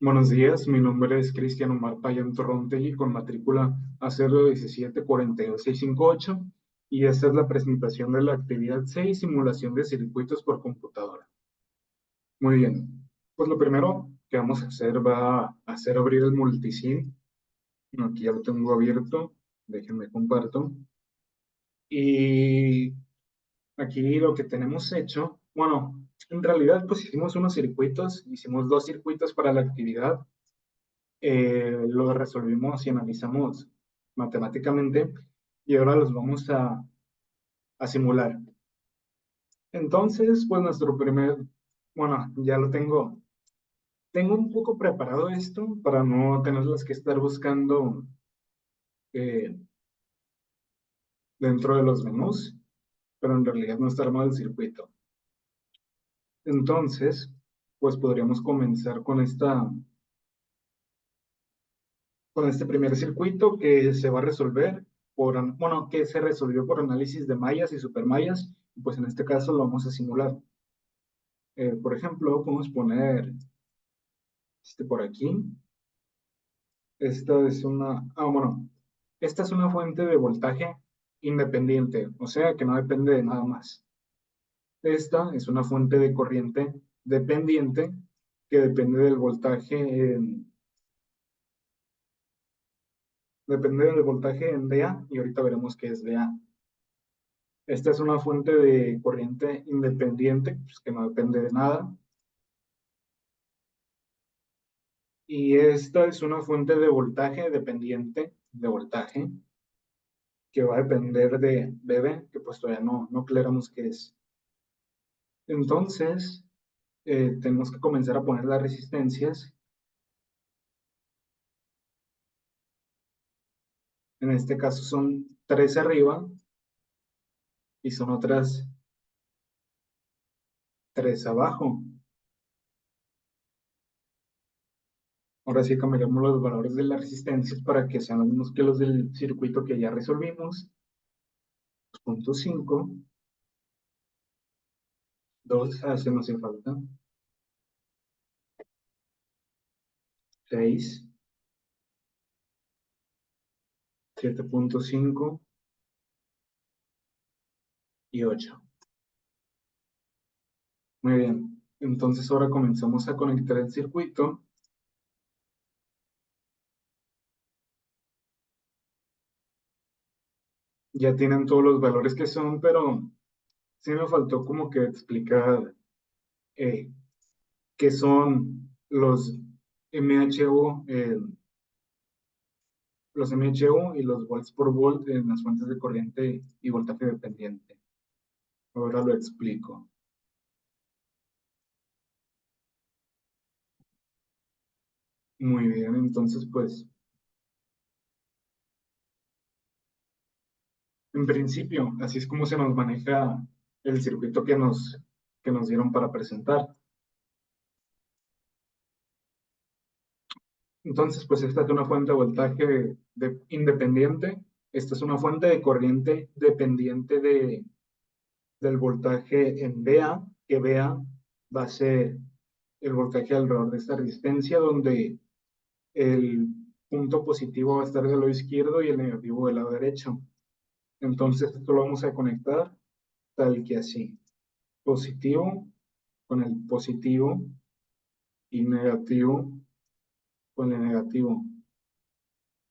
Buenos días, mi nombre es Cristian Omar Payán Torrontegui con matrícula A017-42658 y esta es la presentación de la actividad 6, simulación de circuitos por computadora. Muy bien, pues lo primero que vamos a hacer va a ser abrir el multisim. Aquí ya lo tengo abierto, déjenme comparto. Y aquí lo que tenemos hecho, bueno, en realidad pues hicimos unos circuitos, hicimos dos circuitos para la actividad. Lo resolvimos y analizamos matemáticamente y ahora los vamos a simular. Entonces, pues bueno, ya lo tengo. Tengo un poco preparado esto para no tenerlas que estar buscando eh, dentro de los menús, pero en realidad no está armado el circuito. Entonces, pues podríamos comenzar con este primer circuito que se va a resolver bueno, que se resolvió por análisis de mallas y supermallas, pues en este caso lo vamos a simular. Por ejemplo, podemos poner este por aquí. Bueno, esta es una fuente de voltaje independiente, o sea que no depende de nada más. Esta es una fuente de corriente dependiente que depende del voltaje en dA y ahorita veremos qué es dA. Esta es una fuente de corriente independiente, pues, que no depende de nada. Y esta es una fuente de voltaje dependiente de voltaje, que va a depender de BB, que pues todavía no aclaramos qué es. Entonces, tenemos que comenzar a poner las resistencias. En este caso son 3 arriba y son otras 3 abajo. Ahora sí cambiamos los valores de las resistencias para que sean los mismos que los del circuito que ya resolvimos. 2.5, 2, se nos hace falta. 6, 7.5 y 8. Muy bien. Entonces ahora comenzamos a conectar el circuito. Ya tienen todos los valores que son, pero sí me faltó como que explicar eh, qué son MHU, eh, los MHU y los volts por volt en las fuentes de corriente y voltaje dependiente. Ahora lo explico. Muy bien, entonces pues, en principio, así es como se nos maneja el circuito que nos dieron para presentar. Entonces, pues esta es una fuente de voltaje independiente. Esta es una fuente de corriente dependiente del voltaje en VA, que VA va a ser el voltaje alrededor de esta resistencia, donde el punto positivo va a estar del lado izquierdo y el negativo del lado derecho. Entonces, esto lo vamos a conectar tal que así. Positivo con el positivo y negativo con el negativo.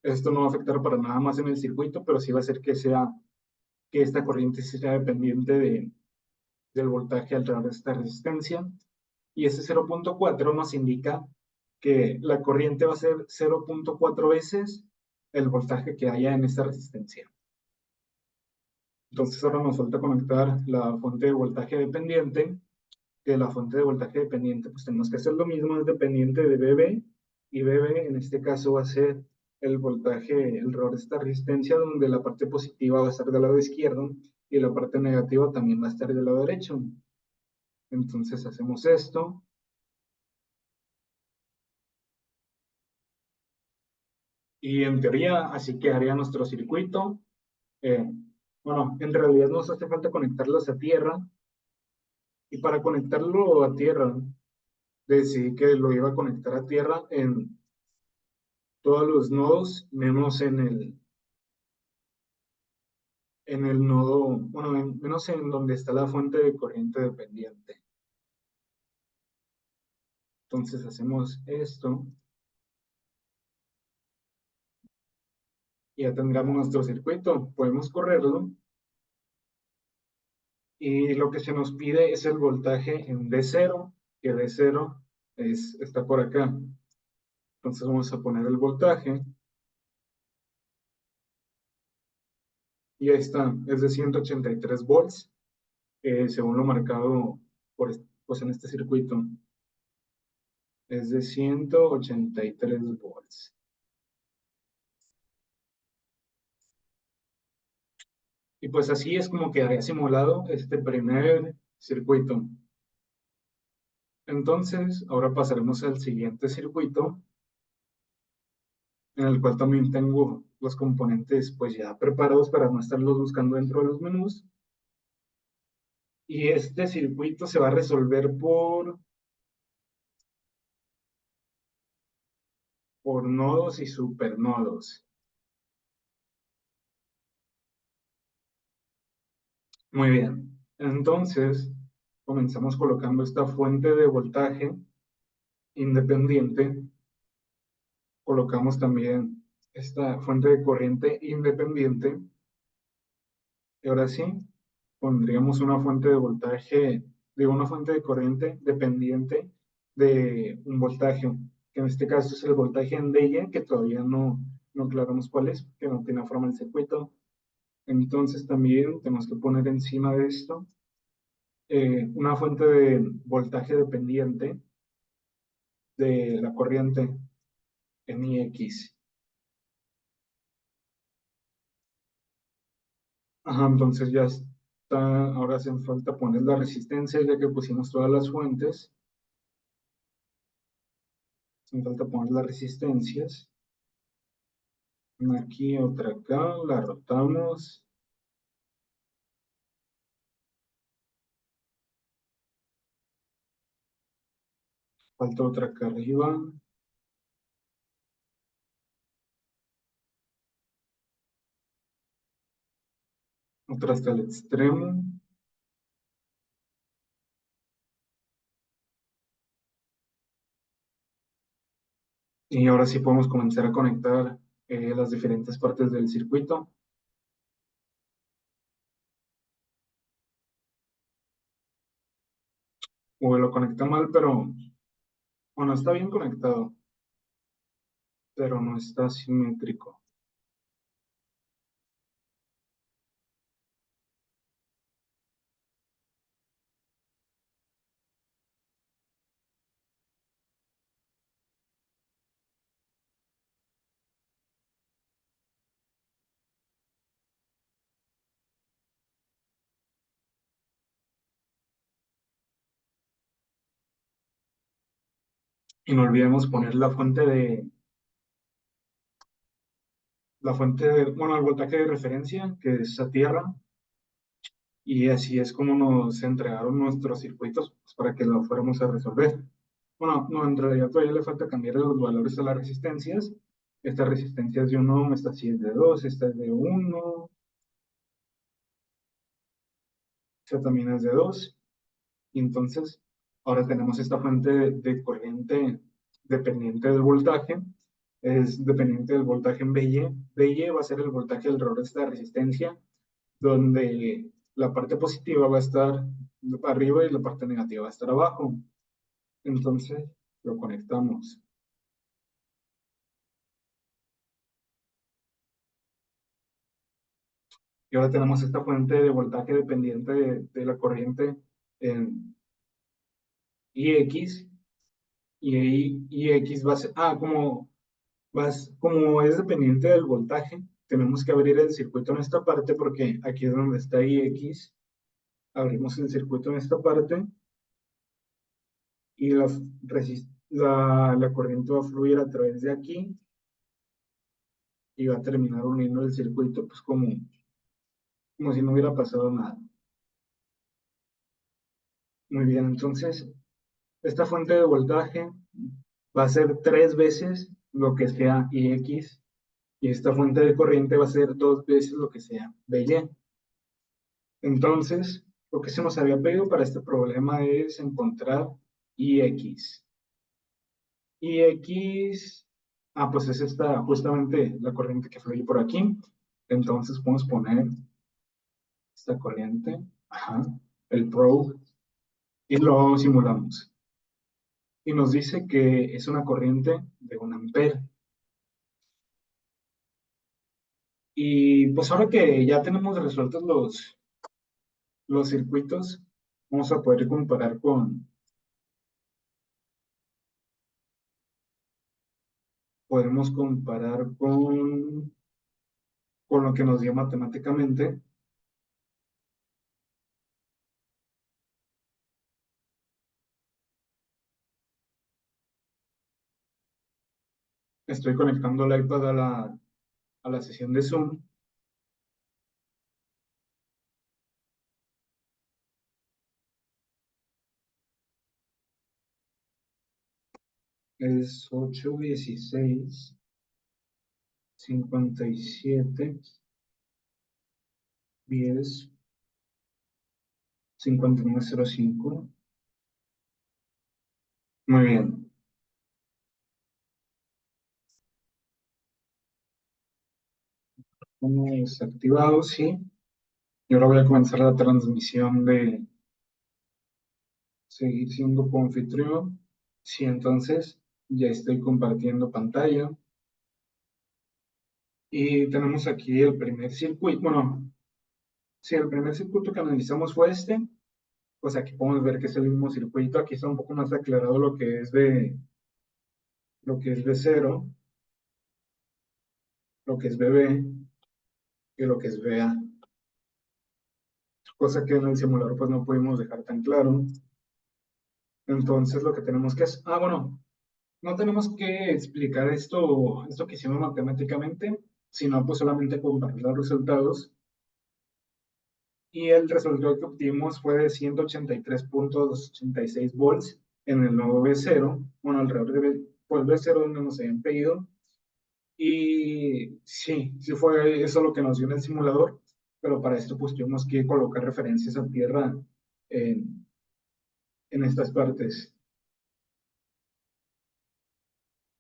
Esto no va a afectar para nada más en el circuito, pero sí va a hacer que esta corriente sea dependiente del voltaje alrededor de esta resistencia. Y ese 0.4 nos indica que la corriente va a ser 0.4 veces el voltaje que haya en esta resistencia. Entonces ahora nos falta conectar la fuente de voltaje dependiente, que la fuente de voltaje dependiente, pues tenemos que hacer lo mismo, es dependiente de BB, y BB en este caso va a ser el voltaje alrededor de esta resistencia, donde la parte positiva va a estar del lado izquierdo y la parte negativa también va a estar del lado derecho. Entonces hacemos esto. Y en teoría así quedaría nuestro circuito. Eh, bueno, en realidad nos hace falta conectarlos a tierra. Y para conectarlo a tierra, decidí que lo iba a conectar a tierra en todos los nodos, menos en el nodo, bueno, menos en donde está la fuente de corriente dependiente. Entonces hacemos esto y ya tendríamos nuestro circuito. Podemos correrlo y lo que se nos pide es el voltaje en D0, que D0 está por acá. Entonces vamos a poner el voltaje y ahí está, es de 183 volts, según lo marcado pues en este circuito. Es de 183 volts. Y pues así es como quedaría simulado este primer circuito. Entonces, ahora pasaremos al siguiente circuito, en el cual también tengo los componentes pues ya preparados para no estarlos buscando dentro de los menús. Y este circuito se va a resolver por nodos y supernodos. Muy bien. Entonces, comenzamos colocando esta fuente de voltaje independiente. Colocamos también esta fuente de corriente independiente. Y ahora sí, pondríamos una fuente de voltaje, de una fuente de corriente dependiente de un voltaje, que en este caso es el voltaje en DY, que todavía no aclaramos cuál es, que no tiene forma el circuito. Entonces también tenemos que poner encima de esto una fuente de voltaje dependiente de la corriente en IX. Ajá, entonces ya está, ahora hacen falta poner la resistencia, ya que pusimos todas las fuentes. Hacen falta poner las resistencias. Una aquí, otra acá, la rotamos. Falta otra acá arriba. Otra hasta el extremo. Y ahora sí podemos comenzar a conectar las diferentes partes del circuito. O lo conecta mal, pero bueno, está bien conectado, pero no está simétrico. Y no olvidemos poner bueno, el voltaje de referencia, que es a tierra, y así es como nos entregaron nuestros circuitos pues, para que lo fuéramos a resolver. Bueno, no, en realidad todavía le falta cambiar los valores a las resistencias. Esta resistencia es de 1 ohm, esta sí es de 2, esta es de 1, esta también es de 2. Y entonces, ahora tenemos esta fuente de corriente dependiente del voltaje. Es dependiente del voltaje en BY. BY va a ser el voltaje alrededor de esta resistencia, donde la parte positiva va a estar arriba y la parte negativa va a estar abajo. Entonces, lo conectamos. Y ahora tenemos esta fuente de voltaje dependiente de la corriente en IX. Y ahí IX va a ser, como es dependiente del voltaje, tenemos que abrir el circuito en esta parte porque aquí es donde está IX. Abrimos el circuito en esta parte y la corriente va a fluir a través de aquí y va a terminar uniendo el circuito, pues como si no hubiera pasado nada. Muy bien, entonces esta fuente de voltaje va a ser 3 veces lo que sea IX y esta fuente de corriente va a ser 2 veces lo que sea BY. Entonces, lo que se nos había pedido para este problema es encontrar IX. IX, pues es esta justamente la corriente que fluye por aquí. Entonces podemos poner esta corriente, el probe, y lo simulamos. Y nos dice que es una corriente de 1 ampere. Y pues ahora que ya tenemos resueltos los circuitos, vamos a poder podemos comparar con lo que nos dio matemáticamente. Estoy conectando el iPad a la sesión de Zoom. Es 8, 16, 57, 10, 5905. Muy bien. Hemos activado, sí. Y ahora voy a comenzar la transmisión de seguir siendo anfitrión. Sí, entonces ya estoy compartiendo pantalla. Y tenemos aquí el primer circuito. Bueno, si el primer circuito que analizamos fue este, pues aquí podemos ver que es el mismo circuito. Aquí está un poco más aclarado lo que es de cero, lo que es BB y lo que es BA. Cosa que en el simulador pues no pudimos dejar tan claro. Entonces lo que tenemos que hacer, bueno, no tenemos que explicar esto que hicimos matemáticamente, sino pues solamente comparar los resultados. Y el resultado que obtuvimos fue de 183,86 volts en el nodo B0, bueno, alrededor de pues, B0 donde nos habían pedido. Y sí fue eso lo que nos dio en el simulador, pero para esto pues tuvimos que colocar referencias a tierra en, en estas partes,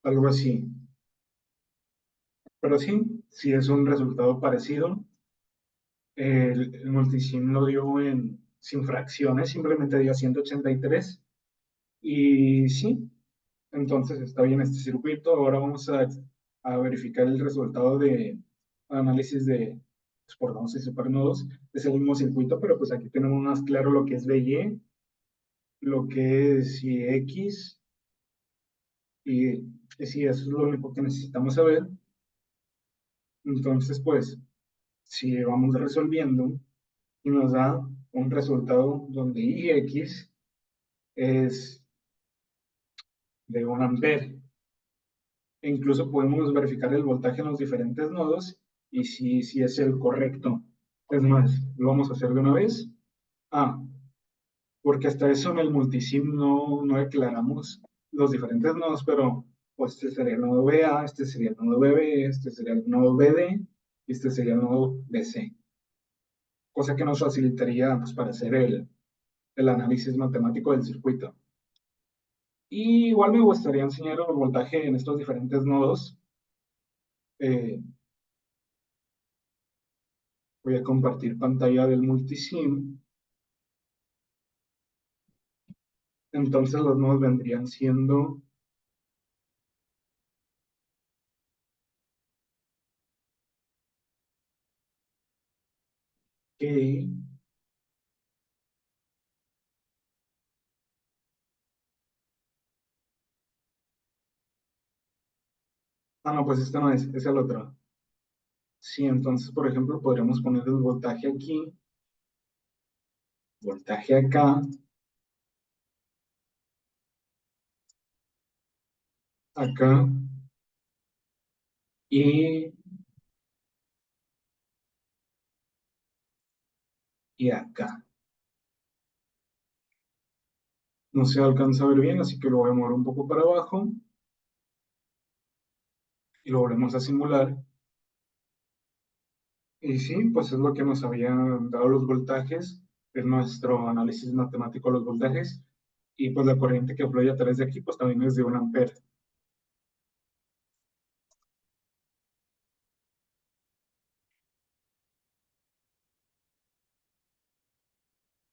algo así. Pero sí es un resultado parecido. El multisim lo dio sin fracciones, simplemente dio 183. Y sí, entonces está bien este circuito. Ahora vamos a verificar el resultado de análisis pues, por nodos y supernodos. Es el mismo circuito, pero pues aquí tenemos más claro lo que es BY, lo que es IX, y sí, eso es lo único que necesitamos saber. Entonces, pues, si vamos resolviendo y nos da un resultado donde IX es de 1 ampere. E incluso podemos verificar el voltaje en los diferentes nodos y si es el correcto. Es más, lo vamos a hacer de una vez. Ah, porque hasta eso en el multisim no declaramos los diferentes nodos, pero pues este sería el nodo BA, este sería el nodo BB, este sería el nodo BD y este sería el nodo BC. Cosa que nos facilitaría pues, para hacer el análisis matemático del circuito. Y igual me gustaría enseñar el voltaje en estos diferentes nodos. Eh, Voy a compartir pantalla del multisim. Entonces los nodos vendrían siendo que... no, pues este no es el otro. Sí, entonces, por ejemplo, podríamos poner el voltaje aquí, voltaje acá, acá y, y acá. No se alcanza a ver bien, así que lo voy a mover un poco para abajo y lo volvemos a simular. Y sí, pues es lo que nos habían dado los voltajes, es nuestro análisis matemático de los voltajes. Y pues la corriente que fluye a través de aquí, pues también es de 1 ampere.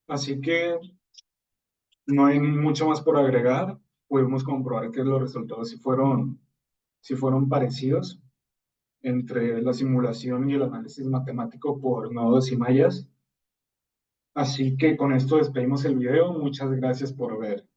Así que no hay mucho más por agregar. Pudimos comprobar que los resultados sí fueron parecidos entre la simulación y el análisis matemático por nodos y mallas. Así que con esto despedimos el video. Muchas gracias por ver.